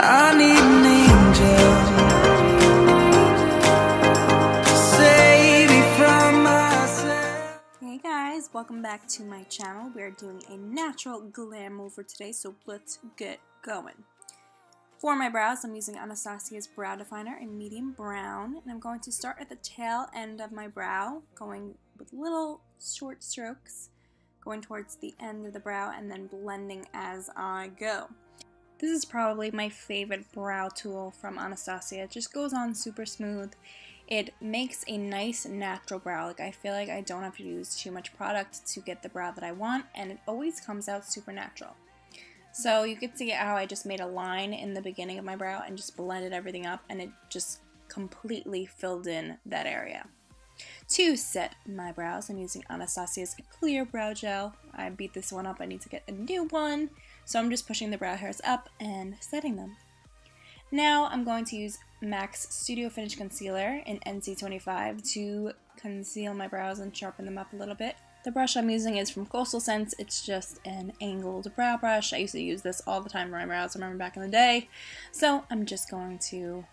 I need an angel to save me from myself. Hey guys, welcome back to my channel. We're doing a natural glam over today, so let's get going. For my brows, I'm using Anastasia's Brow Definer in medium brown, and I'm going to start at the tail end of my brow, going with little short strokes, going towards the end of the brow, and then blending as I go. This is probably my favorite brow tool from Anastasia. It just goes on super smooth. It makes a nice natural brow. Like, I feel like I don't have to use too much product to get the brow that I want, and it always comes out super natural. So you can see how I just made a line in the beginning of my brow and just blended everything up, and it just completely filled in that area. To set my brows, I'm using Anastasia's Clear Brow Gel. I beat this one up, I need to get a new one. So I'm just pushing the brow hairs up and setting them. Now I'm going to use MAC's Studio Finish Concealer in NC25 to conceal my brows and sharpen them up a little bit. The brush I'm using is from Coastal Scents. It's just an angled brow brush. I used to use this all the time for my brows, I remember back in the day. So I'm just going to,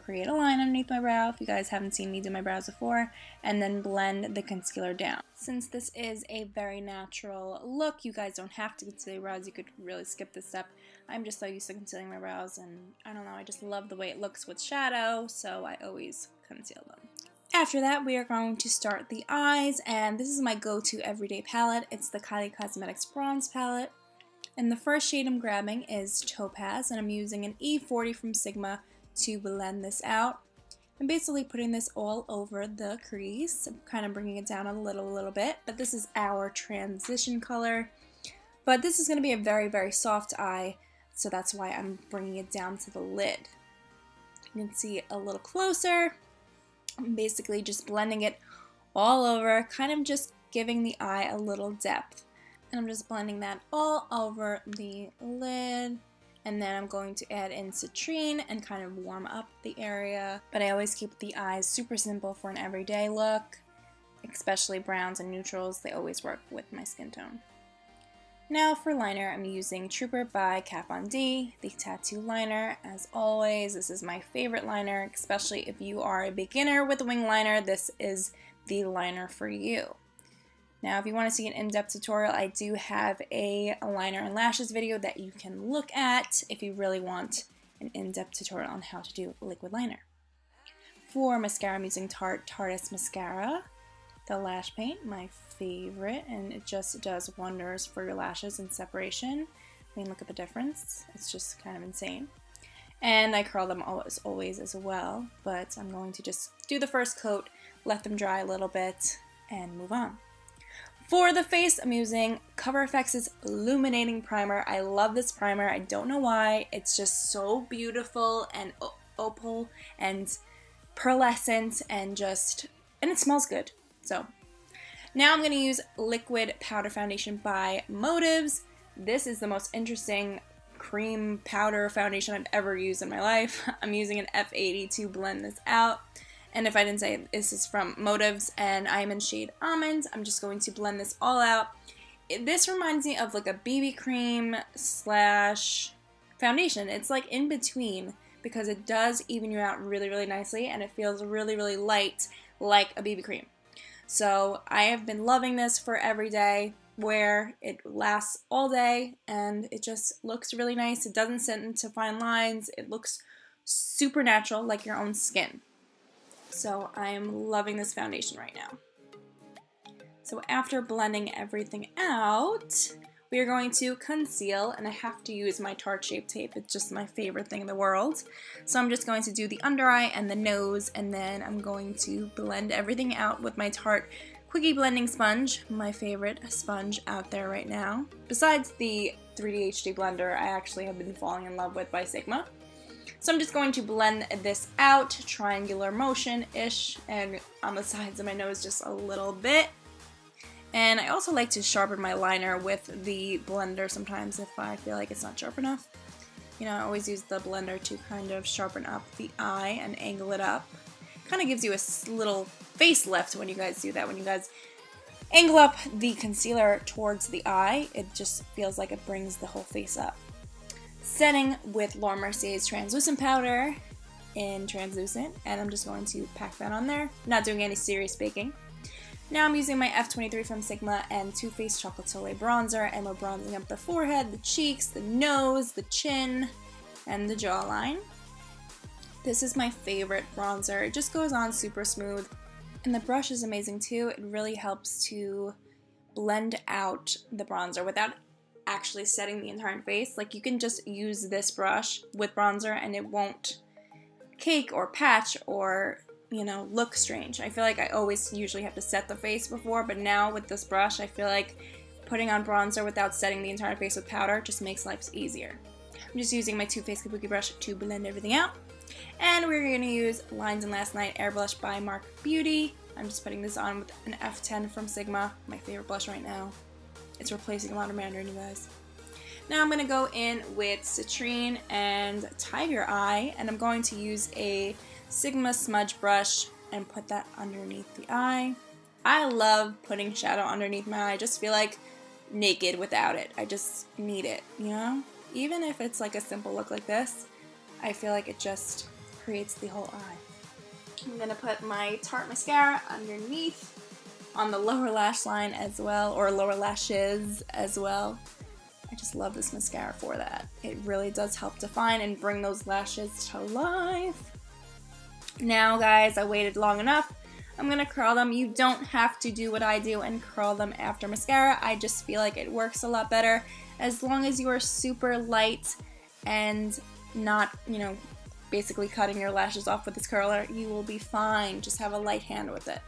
create a line underneath my brow if you guys haven't seen me do my brows before, and then blend the concealer down. Since this is a very natural look, you guys don't have to conceal your brows. You could really skip this step. I'm just so used to concealing my brows, and I don't know, I just love the way it looks with shadow, so I always conceal them. After that, we are going to start the eyes, and this is my go-to everyday palette. It's the Kylie Cosmetics Bronze Palette. And the first shade I'm grabbing is Topaz, and I'm using an E40 from Sigma to blend this out. I'm basically putting this all over the crease, kind of bringing it down a little bit, but this is our transition color. But this is going to be a very, very soft eye, so that's why I'm bringing it down to the lid. You can see a little closer. I'm basically just blending it all over, kind of just giving the eye a little depth. And I'm just blending that all over the lid. And then I'm going to add in citrine and kind of warm up the area. But I always keep the eyes super simple for an everyday look, especially browns and neutrals. They always work with my skin tone. Now for liner, I'm using Trooper by Kat Von D, the tattoo liner. As always, this is my favorite liner, especially if you are a beginner with a wing liner. This is the liner for you. Now, if you want to see an in-depth tutorial, I do have a liner and lashes video that you can look at if you really want an in-depth tutorial on how to do liquid liner. For mascara, I'm using Tarte Tarteist Mascara. The lash paint, my favorite, and it just does wonders for your lashes and separation. I mean, look at the difference. It's just kind of insane. And I curl them always as well, but I'm going to just do the first coat, let them dry a little bit, and move on. For the face, I'm using Cover FX's Illuminating Primer. I love this primer. I don't know why. It's just so beautiful and opal and pearlescent and it smells good. So now I'm going to use Liquid Powder Foundation by Motives. This is the most interesting cream powder foundation I've ever used in my life. I'm using an F80 to blend this out. And if I didn't say it, this is from Motives, and I'm in shade Almond. I'm just going to blend this all out. This reminds me of like a BB cream slash foundation. It's like in between because it does even you out really, really nicely, and it feels really, really light like a BB cream. So I have been loving this for every day, where it lasts all day, and it just looks really nice. It doesn't set into fine lines. It looks super natural, like your own skin. So I am loving this foundation right now. So after blending everything out, we are going to conceal, and I have to use my Tarte Shape Tape. It's just my favorite thing in the world. So I'm just going to do the under eye and the nose, and then I'm going to blend everything out with my Tarte Quickie Blending Sponge, my favorite sponge out there right now. Besides the 3D HD blender I actually have been falling in love with by Sigma. So I'm just going to blend this out, triangular motion-ish, and on the sides of my nose just a little bit. And I also like to sharpen my liner with the blender sometimes if I feel like it's not sharp enough. I always use the blender to kind of sharpen up the eye and angle it up. Kind of gives you a little facelift when you guys do that. When you guys angle up the concealer towards the eye, it just feels like it brings the whole face up. setting with Laura Mercier's translucent powder in translucent, and I'm just going to pack that on there. Not doing any serious baking. Now I'm using my F23 from Sigma and Too Faced Chocolate Soleil bronzer, and we're bronzing up the forehead, the cheeks, the nose, the chin, and the jawline. This is my favorite bronzer. It just goes on super smooth, and the brush is amazing too. It really helps to blend out the bronzer without actually setting the entire face. Like, you can just use this brush with bronzer and it won't cake or patch or, you know, look strange. I feel like I always usually have to set the face before, but now with this brush I feel like putting on bronzer without setting the entire face with powder just makes life easier. I'm just using my Too Faced Kabuki brush to blend everything out. And we're going to use Lines and Last Night Airbrush by Mark Beauty. I'm just putting this on with an F10 from Sigma, my favorite blush right now. It's replacing a lot of Mandarin, you guys. Now I'm going to go in with Citrine and Tiger Eye, and I'm going to use a Sigma smudge brush and put that underneath the eye. I love putting shadow underneath my eye. I just feel like naked without it. I just need it, you know? Even if it's like a simple look like this, I feel like it just creates the whole eye. I'm going to put my Tarte mascara underneath on the lower lash line as well, or lower lashes as well. I just love this mascara for that. It really does help define and bring those lashes to life. Now guys, I waited long enough. I'm going to curl them. You don't have to do what I do and curl them after mascara. I just feel like it works a lot better. As long as you are super light and not, you know, basically cutting your lashes off with this curler, you will be fine. Just have a light hand with it.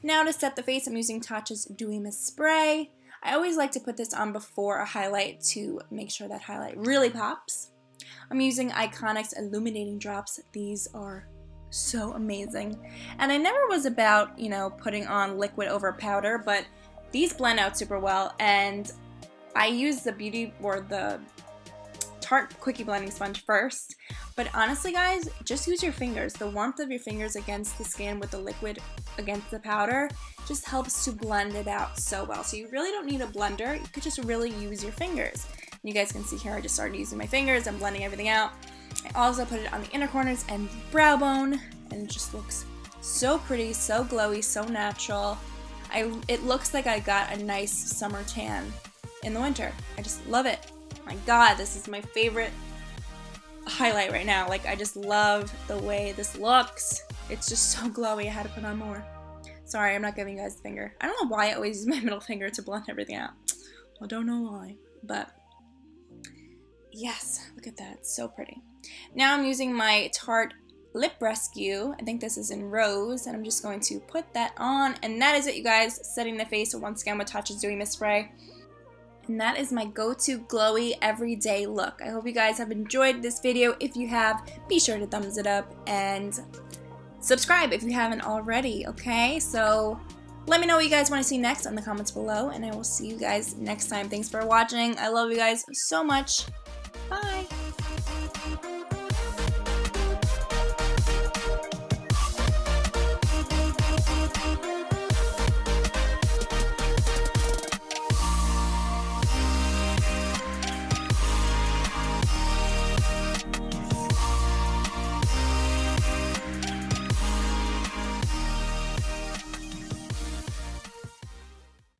Now to set the face, I'm using Tatcha's Dewy Mist Spray. I always like to put this on before a highlight to make sure that highlight really pops. I'm using Iconic's Illuminating Drops. These are so amazing. And I never was about, you know, putting on liquid over powder, but these blend out super well, and I use the Tarte Quickie Blending Sponge first, but honestly guys, just use your fingers. The warmth of your fingers against the skin with the liquid against the powder just helps to blend it out so well. So you really don't need a blender, you could just really use your fingers. You guys can see here I just started using my fingers and blending everything out. I also put it on the inner corners and the brow bone, and it just looks so pretty, so glowy, so natural. It looks like I got a nice summer tan in the winter. I just love it. My god, this is my favorite highlight right now. Like, I just love the way this looks. It's just so glowy. I had to put on more. Sorry, I'm not giving you guys the finger. I don't know why I always use my middle finger to blend everything out. I don't know why, but yes, look at that. It's so pretty. Now I'm using my Tarte Lip Rescue. I think this is in Rose, and I'm just going to put that on, and that is it, you guys. Setting the face once again with Tatcha's Dewy Mist Spray. And that is my go-to glowy everyday look. I hope you guys have enjoyed this video. If you have, be sure to thumbs it up and subscribe if you haven't already, okay? So let me know what you guys want to see next in the comments below, and I will see you guys next time. Thanks for watching. I love you guys so much. Bye!